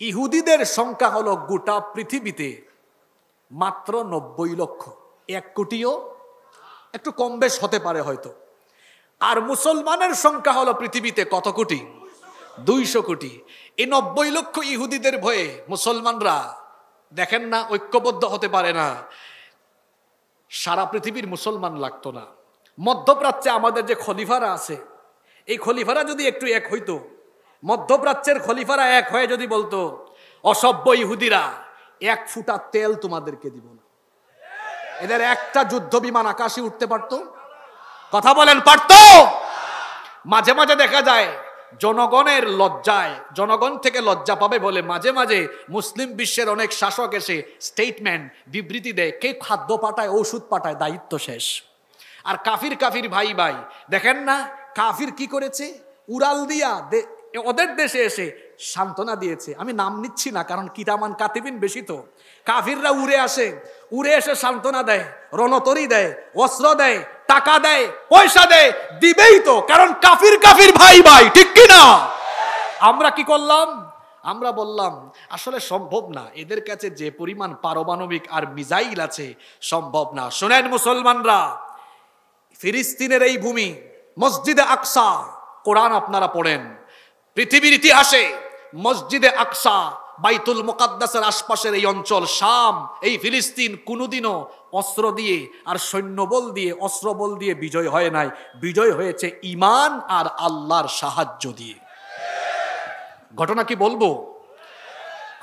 ইহুদিদের সংখ্যা হলো গোটা পৃথিবীতে মাত্র 90 লক্ষ, 1 কোটিও একটু কম বেশ হতে পারে হয়তো। আর মুসলমানের সংখ্যা হলো পৃথিবীতে কত কোটি? 200 কোটি। এই 90 লক্ষ ইহুদিদের ভয়ে মুসলমানরা দেখেন না ঐক্যবদ্ধ হতে পারে না। সারা পৃথিবীর মুসলমান লাগতো না। মধ্যপ্রাচ্যে আমাদের যে খলিফারা আছে, এই খলিফারা যদি একটু এক হইতো, মধ্যপ্রাচ্যের খলিফারা এক হয়ে যদি বলতো অসভ্য ইহুদিরা 1 ফুটা তেল তোমাদেরকে দিব না, এদের একটা যুদ্ধ বিমান আকাশে উঠতে পারতো? কথা বলেন, পারতো? মাঝে মাঝে দেখা যায় জনগণের লজ্জায়, জনগণ থেকে লজ্জা পাবে বলে মাঝে মাঝে মুসলিম বিশ্বের অনেক শাসক এসে স্টেটমেন্ট বিবৃতি দেয়, কে খাদ্য পাঠায়, ঔষধ পাঠায়, দায়িত্ব শেষ। আর কাফির কাফির ভাই ভাই দেখেন না, কাফির কি করেছে? উড়াল দিয়া ওদের দেশে এসে সান্ত্বনা দিয়েছে। আমি নাম নিচ্ছি না, কারণ কিরামান কাতিবিন বেশি তো। কাফিররা উড়ে আসে, উড়ে এসে সান্ত্বনা দেয়, রণতরী দেয়, অস্ত্র দেয়, টাকা দেয়, পয়সা দেয়, দিবেই তো, কারণ কাফির কাফির ভাই ভাই, ঠিক কি না? আমরা কি করলাম? আমরা বললাম আসলে সম্ভব না, এদের কাছে যে পরিমাণ পারমাণবিক আর মিসাইল আছে, সম্ভব না। শোনেন মুসলমানরা, ফিলিস্তিনের এই ভূমি, মসজিদে আকসা, কোরআন আপনারা পড়েন, পৃথিবীর ইতিহাসে মসজিদে আকসা, বাইতুল মুকাদ্দাসের আশপাশের এই অঞ্চল, শাম, এই ফিলিস্তিন কোনোদিনও অস্ত্র দিয়ে আর সৈন্যবল দিয়ে, অস্ত্রবল দিয়ে বিজয় হয় নাই। বিজয় হয়েছে ঈমান আর আল্লাহর সাহায্য দিয়ে। ঘটনা কি বলবো?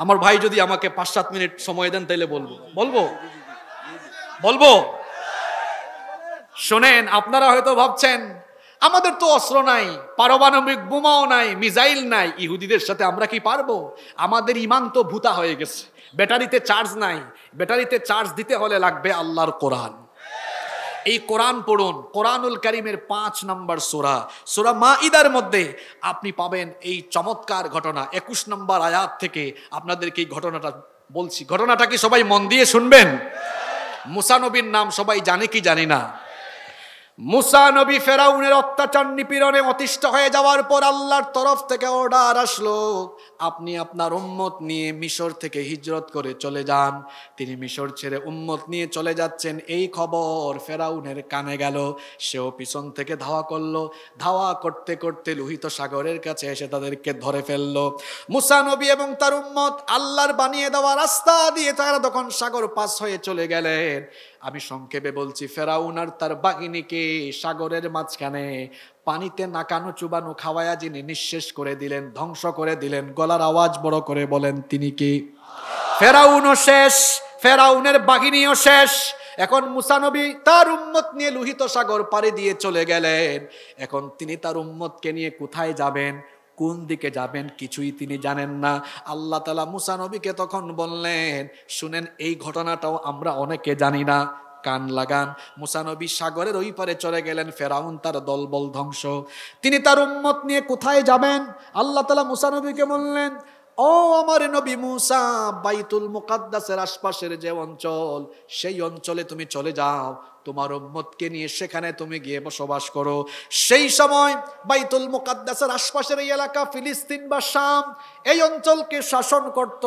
আমার ভাই যদি আমাকে 5-7 মিনিট সময় দেন তাইলে বলবো। শোনেন, আপনারা হয়তো ভাবছেন আমাদের তো অস্ত্র নাই, পারমাণবিক বোমাও নাই, মিসাইল নাই, ইহুদিদের সাথে আমরা কি পারবো? আমাদের ঈমান তো ভূতা হয়ে গেছে, ব্যাটারিতে চার্জ নাই। ব্যাটারিতে চার্জ দিতে হলে লাগবে আল্লাহর কোরআন। এই কোরআন পড়ুন, কোরআনুল কারীমের 5 নম্বর সূরা, সূরা মাঈদার মধ্যে আপনি পাবেন এই চমৎকার ঘটনা। 21 নম্বর আয়াত থেকে আপনাদেরকে এই ঘটনাটা বলছি। ঘটনাটা কি সবাই মন দিয়ে শুনবেন? মুসা নবীর নাম সবাই জানে কি জানি না? মুসা নবী ফেরাউনের অত্যাচার নিপীড়নে অতিষ্ঠ হয়ে যাওয়ার পর আল্লাহর তরফ থেকে অর্ডার আসলো, আপনি আপনার উম্মত নিয়ে মিশর থেকে হিজরত করে চলে যান। তিনি মিশর ছেড়ে উম্মত নিয়ে চলে যাচ্ছেন, এই খবর ফেরাউনের কানে গেল। সেও পিছন থেকে ধাওয়া করলো। ধাওয়া করতে করতে লোহিত সাগরের কাছে এসে তাদেরকে ধরে ফেললো। মুসা নবী এবং তার উম্মত আল্লাহর বানিয়ে দেওয়া রাস্তা দিয়ে তারা তখন সাগর পাস হয়ে চলে গেলেন। আমি সংক্ষেপে বলছি, ফেরাউন আর তার বাহিনীকে সাগরের মাঝখানে পানিতে নাকানো চুবানো খাওয়ায়া যিনি নিঃশেষ করে দিলেন, ধ্বংস করে দিলেন, গলার আওয়াজ বড় করে বলেন তিনি কি? ফেরাউনও শেষ, ফেরাউনের বাহিনীও শেষ। এখন মুসা নবী তার উম্মত নিয়ে লোহিত সাগর পাড়ি দিয়ে চলে গেলেন। এখন তিনি তার উম্মতকে নিয়ে কোথায় যাবেন, কোন দিকে যাবেন, কিছুই তিনি জানেন না। আল্লাহ তাআলা মুসা নবীকে তখন বললেন, শুনেন, এই ঘটনাটাও আমরা অনেকে জানি না, কান লাগান। মুসা নবী সাগরের ওই পারে চলে গেলেন, ফেরাউন তার দলবল ধ্বংস। তিনি তার উম্মত নিয়ে কোথায় যাবেন? আল্লাহ তাআলা মুসা নবীকে বললেন, ও আমার নবী মুসা, বাইতুল মুকাদ্দাসের আশপাশের যে অঞ্চল, সেই অঞ্চলে তুমি চলে যাও, তোমার উম্মতকে নিয়ে সেখানে তুমি গিয়ে বসবাস করো। সেই সময় বাইতুল মুকাদ্দাসের আশপাশের এই এলাকা, ফিলিস্তিন বা শাম, এই অঞ্চলকে শাসন করত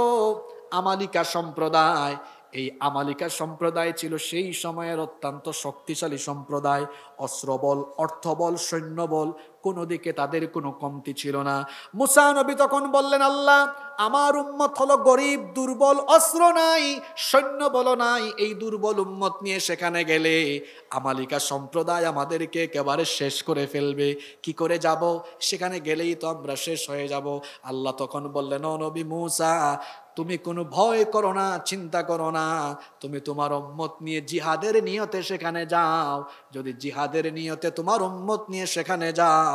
আমালিকা সম্প্রদায়। এই আমালিকা সম্প্রদায় ছিল সেই সময়ের অত্যন্ত শক্তিশালী সম্প্রদায়। অস্ত্রবল, অর্থবল, সৈন্যবল কোনো দিকে তাদের কোনো কমতি ছিল না। মুসা নবী তখন বললেন, আল্লাহ, আমার উম্মত হলো গরিব, দুর্বল, অস্ত্র নাই, সৈন্যবল নাই, এই দুর্বল উম্মত নিয়ে সেখানে গেলে আমালিকা সম্প্রদায় আমাদেরকে একেবারে শেষ করে ফেলবে। কি করে যাব? সেখানে গেলেই তো আমরা শেষ হয়ে যাব। আল্লাহ তখন বললেন, ও নবী মুসা, তুমি কোনো ভয় করো না, চিন্তা করো না, তুমি তোমার উম্মত নিয়ে জিহাদের নিয়তে সেখানে যাও। যদি জিহাদের নিয়তে তোমার উম্মত নিয়ে সেখানে যাও,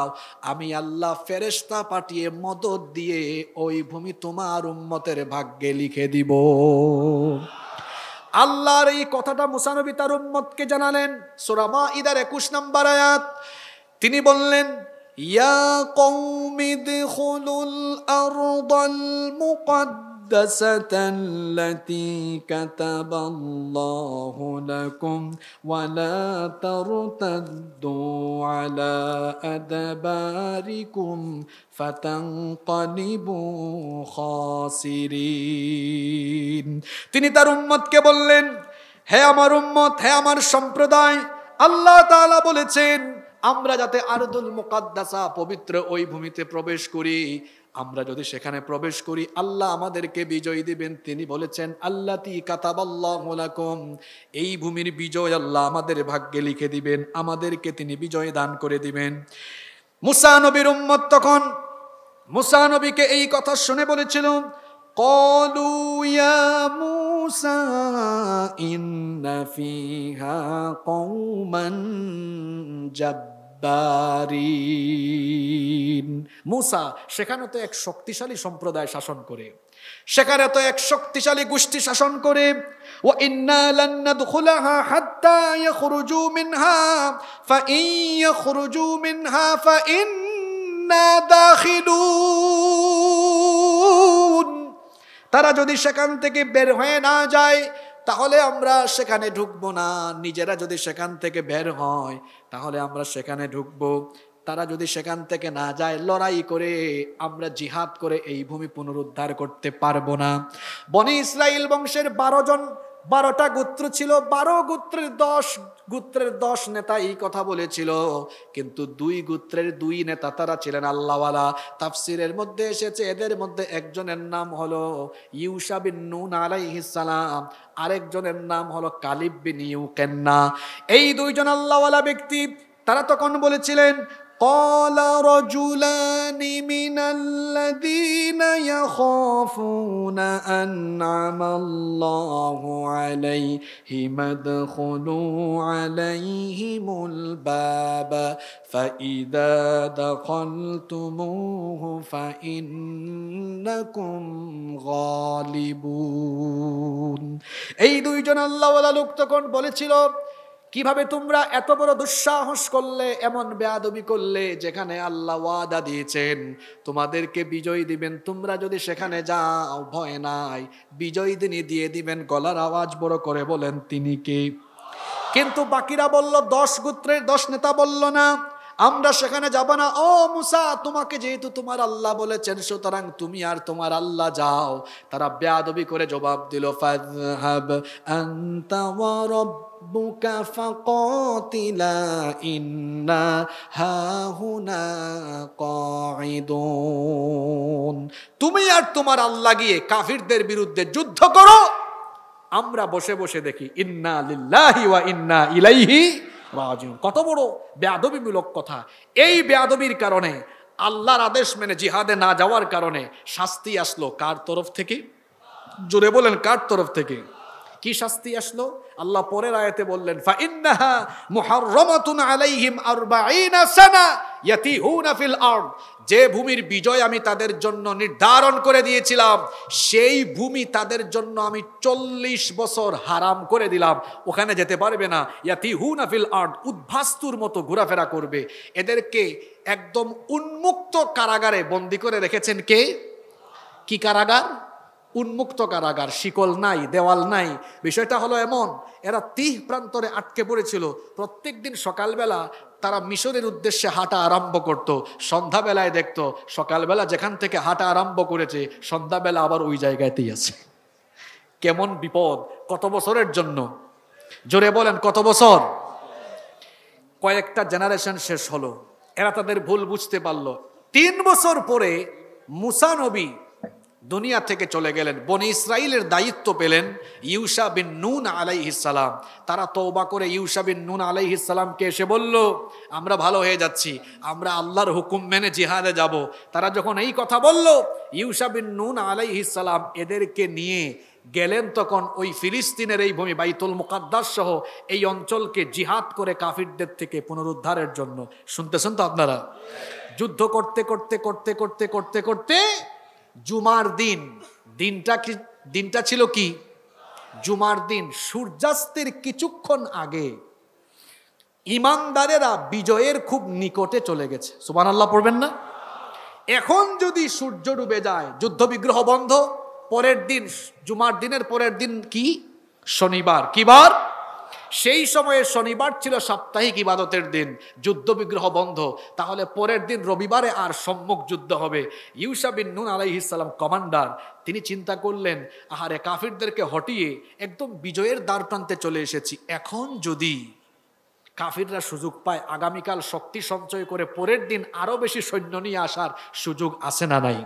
আমি আল্লাহ ফেরেশতা পাঠিয়ে মদদ দিয়ে ওই ভূমি তোমার উম্মতের ভাগ্যে লিখে দিব। আল্লাহর এই কথাটা মুসা নবী তার উম্মতকে জানালেন। সূরা মাঈদার 21 নম্বর আয়াত, তিনি বললেন, ইয়া কওমি দুখুলুল আরদাল মুকাদ্দাস المقدسة التي كتب الله لكم ولا ترتدوا على أدباركم فتنقلبوا خاسرين তিনি তার উম্মতকে বললেন, হে আমার উম্মত, হে আমার সম্প্রদায়, আল্লাহ তাআলা বলেছেন আমরা যাতে আরদুল মুকাদ্দাসা পবিত্র ওই ভূমিতে প্রবেশ করি, আমরা যদি সেখানে প্রবেশ করি আল্লাহ আমাদেরকে বিজয় দিবেন। তিনি বলেছেন আল্লাতী কাতাবাল্লাহু লাকুম, এই ভূমির বিজয় আল্লাহ আমাদের ভাগ্যে লিখে দিবেন, আমাদেরকে তিনি বিজয় দান করে দিবেন। মুসা নবীর উম্মত তখন মুসা নবীকে এই কথা শুনে বলেছিল, ক্বালু ইয়া মুসা ইন্না ফিহা কওমান জাব্বারিন। মুসা, সেখানে তো এক শক্তিশালী সম্প্রদায় শাসন করে, সেখানে তো এক শক্তিশালী গোষ্ঠী শাসন করে। ওয়া ইন্না লান নাদখুলাহা হাত্তা ইয়াখরুজু মিনহা ফাইন ইয়াখরুজু মিনহা ফাইন্না দাখিলুন। তারা যদি সেখান থেকে বের হয়ে না যায় তাহলে আমরা সেখানে ঢুকবো না, নিজেরা যদি সেখান থেকে বের হয় তাহলে আমরা সেখানে ঢুকবো। তারা যদি সেখান থেকে না যায়, লড়াই করে আমরা জিহাদ করে এই ভূমি পুনরুদ্ধার করতে পারবো না। বনি ইসরাইল বংশের 12টা গোত্র ছিল, 12 গোত্রের 10 নেতা এই কথা বলেছিল, কিন্তু 2 গোত্রের 2 নেতা তারা ছিলেন আল্লাহওয়ালা। তাফসিরের মধ্যে এসেছে এদের মধ্যে একজনের নাম হলো ইউশা বিন নুন আলাইহিস সালাম, আরেকজনের নাম হলো কালিব বিন ইউকান্না। এই 2 জন আল্লাহওয়ালা ব্যক্তি তারা তখন বলেছিলেন, قال رجلان من الذين يخافون أنعم الله عليهم ادخلوا عليهم الباب فإذا دخلتموه فإنكم غالبون। এই 2 জন আল্লাহওয়ালা লোক তখন বলেছিল, কিভাবে তোমরা এত বড় দুঃসাহস করলে, এমন বেয়াদবি করলে, যেখানে আল্লাহ ওয়াদা দিয়েছেন তোমাদেরকে বিজয় দিবেন, তোমরা যদি সেখানে যাও ভয় নাই, বিজয় তিনি দিয়ে দিবেন। গলার আওয়াজ বড় করে বলেন তিনি কে? কিন্তু বাকিরা বলল, 10 গোত্রের 10 নেতা বলল না, আমরা সেখানে যাব না। ও মুসা, তোমাকে যেহেতু তোমার আল্লাহ বলেছেন সুতরাং তুমি আর তোমার আল্লাহ যাও। তারা বেয়াদবি করে জবাব দিল, ফাযহাব আনতা ওয়া রাব্বুকা ফাকাতিলা ইন্না হাহুনা কাঈদুন। তুমি আর তোমার আল্লাহ গিয়ে কাফিরদের বিরুদ্ধে যুদ্ধ করো, আমরা বসে বসে দেখি। ইন্না লিল্লাহি ওয়া ইন্না ইলাইহি রাজিউন। কত বড় বেয়াদবিমূলক কথা! এই বেয়াদবির কারণে, আল্লাহর আদেশ মেনে জিহাদে না যাওয়ার কারণে শাস্তি আসলো কার তরফ থেকে? জোরে বলেন, কার তরফ থেকে? কি শাস্তি আসলো? আল্লাহ পরের আয়াতে বললেন, ফাইন্নাহা মুহাররামাতুন আলাইহিম 40 সানা ইয়াতিহুনা ফিল আরদ। যে ভূমির বিজয় আমি তাদের জন্য নির্ধারণ করে দিয়েছিলাম, সেই ভূমি তাদের জন্য আমি 40 বছর হারাম করে দিলাম, ওখানে যেতে পারবে না। ইয়াতিহুনা ফিল আরদ, উদ্ভাস্তুর মতো ঘোরাফেরা করবে। এদেরকে একদম উন্মুক্ত কারাগারে বন্দী করে রেখেছেন কে? কি কারাগার? উন্মুক্ত কারাগার, শিকল নাই, দেওয়াল নাই। বিষয়টা হলো এমন, এরা 30 প্রান্তরে আটকে পড়েছিল। প্রত্যেক দিন সকালবেলা তারা মিশরের উদ্দেশ্যে হাঁটা আরম্ভ করত, সন্ধ্যাবেলায় দেখত সকালবেলা যেখান থেকে হাঁটা আরম্ভ করেছে সন্ধ্যাবেলা আবার ওই জায়গাতেই আছে। কেমন বিপদ! কত বছরের জন্য? জোরে বলেন, কত বছর? কয়েকটা জেনারেশন শেষ হলো, এরা তাদের ভুল বুঝতে পারলো। 3 বছর পরে মুসা নবী দুনিয়া থেকে চলে গেলেন। বনি ইসরাইলের দায়িত্ব পেলেন ইউশা বিন নুন আলাইহিস সালাম। তারা তওবা করে ইউশা বিন নুন আলাইহিস সালামকে এসে বলল, আমরা ভালো হয়ে যাচ্ছি, আমরা আল্লাহর হুকুম মেনে জিহাদে যাব। তারা যখন এই কথা বলল, ইউশা বিন নুন আলাইহিস সালাম এদেরকে নিয়ে গেলেন তখন ওই ফিলিস্তিনের এই ভূমি বাইতুল মুকাদ্দাস সহ এই অঞ্চলকে জিহাদ করে কাফিরদের থেকে পুনরুদ্ধারের জন্য। শুনতেছেন তো আপনারা? যুদ্ধ করতে করতে করতে করতে করতে করতে জুমার দিন, দিনটা ছিল কি? জুমার দিন। সূর্যাস্তের কিছুক্ষণ আগে ঈমানদারেরা বিজয়ের খুব নিকটে চলে গেছে। সুবহানাল্লাহ পড়বেন না? এখন যদি সূর্য ডুবে যায়, যুদ্ধ বিগ্রহ বন্ধ, পরের দিন, জুমার দিনের পরের দিন কি? শনিবার। কি বার? সেই সময়ে শনিবার ছিল সাপ্তাহিক ইবাদতের দিন, যুদ্ধ বিগ্রহ বন্ধ। তাহলে পরের দিন রবিবারে আর সম্মুখ যুদ্ধ হবে। ইউশা বিন নুন আলাইহিস সালাম কমান্ডার, তিনি চিন্তা করলেন, আহারে কাফিরদেরকে হটিয়ে একদম বিজয়ের দ্বার প্রান্তে চলে এসেছি, এখন যদি কাফিররা সুযোগ পায় আগামীকাল শক্তি সঞ্চয় করে পরের দিন আরো বেশি সৈন্য নিয়ে আসার সুযোগ আছে না নাই?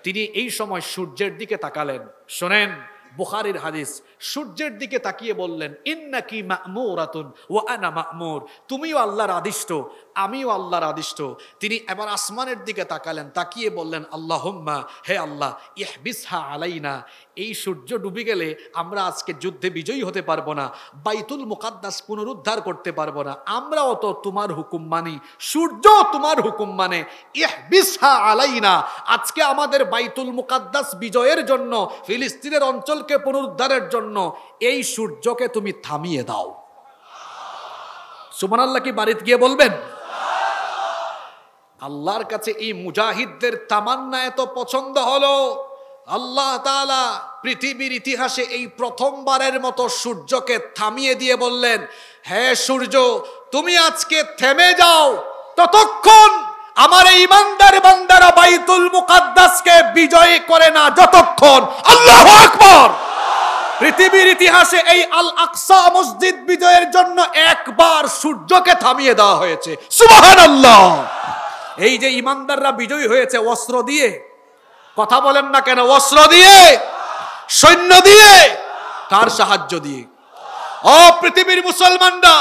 তিনি এই সময় সূর্যের দিকে তাকালেন। শোনেন বুখারীর হাদিস, সূর্যের দিকে তাকিয়ে বললেন, ইন্নাকি মা'মুরাতুন ওয়া আনা মা'মুর, তুমিও আল্লাহর আদিষ্ট, আমিও আল্লাহর আদিষ্ট। তিনি এবার আসমানের দিকে তাকালেন, তাকিয়ে বললেন, আল্লাহুম্মা, হে আল্লাহ, ইহবিসহা আলাইনা, এই সূর্য ডুবে গেলে আমরা আজকে যুদ্ধে বিজয়ী হতে পারবো না, বাইতুল মুকাদ্দাস পুনরুদ্ধার করতে পারবো না। আমরাও তো তোমার হুকুম মানি, সূর্য তোমার হুকুম মানে, ইহবিসহা আলাইনা, আজকে আমাদের বাইতুল মুকাদ্দাস বিজয়ের জন্য, ফিলিস্তিনের অঞ্চলকে পুনরুদ্ধারের জন্য এই সূর্যকে তুমি থামিয়ে দাও। সুবহানাল্লাহ কি বাড়িতে গিয়ে বলবেন? আল্লাহর কাছে এই মুজাহিদদের তামান্না এত পছন্দ হলো, আল্লাহ তাআলা পৃথিবীর ইতিহাসে এই প্রথমবারের মতো সূর্যকে থামিয়ে দিয়ে বললেন, হে সূর্য, তুমি আজকে থেমে যাও, ততক্ষণ আমার এই ইমানদার বান্দারা বাইতুল মুকাদ্দাসকে বিজয় করে না, যতক্ষণ। আল্লাহু আকবার। পৃথিবীর ইতিহাসে এই আল আকসা মসজিদ বিজয়ের জন্য একবার সূর্যকে থামিয়ে দেওয়া হয়েছে। সুবহানাল্লাহ। এই যে ইমানদাররা বিজয়ী হয়েছে অস্ত্র দিয়ে, কথা বলেন না কেন? অস্ত্র দিয়ে, সৈন্য দিয়ে, কার সাহায্য দিয়ে? ও পৃথিবীর মুসলমানরা,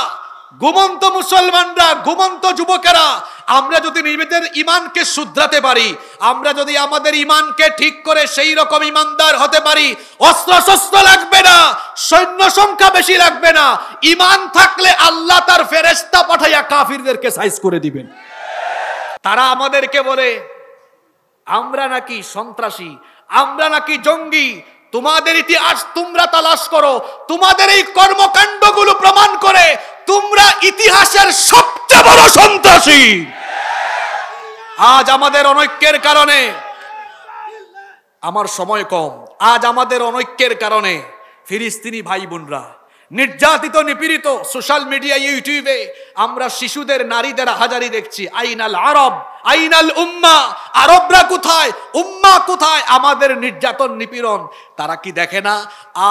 ঘুমন্ত মুসলমানরা, ঘুমন্ত যুবকেরা, আমরা যদি নিজেদের ইমানকে শুধরাতে পারি, আমরা যদি আমাদের ইমানকে ঠিক করে সেই রকম ইমানদার হতে পারি, অস্ত্র শস্ত্র লাগবে না, সৈন্য সংখ্যা বেশি লাগবে না, ইমান থাকলে আল্লাহ তার ফেরেশতা পাঠাইয়া কাফিরদেরকে সাইজ করে দিবেন। তারা আমাদেরকে বলে আমরা নাকি সন্ত্রাসী, আমরা নাকি জঙ্গি। তোমাদের ইতিহাস তোমরা তালাশ করো, তোমাদের এই কর্মকাণ্ডগুলো প্রমাণ করে তোমরা ইতিহাসের সবচেয়ে বড় সন্ত্রাসী। আজ আমাদের অনৈক্যের কারণে, আমার সময় কম, আজ আমাদের অনৈক্যের কারণে ফিলিস্তিনি ভাই বোনরা নির্যাতিত, নিপীড়িত। সোশ্যাল মিডিয়া, ইউটিউবে আমরা শিশুদের, নারীদের হাজারি দেখছি। আইনাল আরব, আইনাল উম্মা, আরবরা কোথায়, উম্মা কোথায়? আমাদের নির্যাতন, নিপীড়ন তারা কি দেখে না?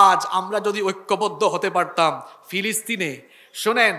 আজ আমরা যদি ঐক্যবদ্ধ হতে পারতাম ফিলিস্তিনে, শোনেন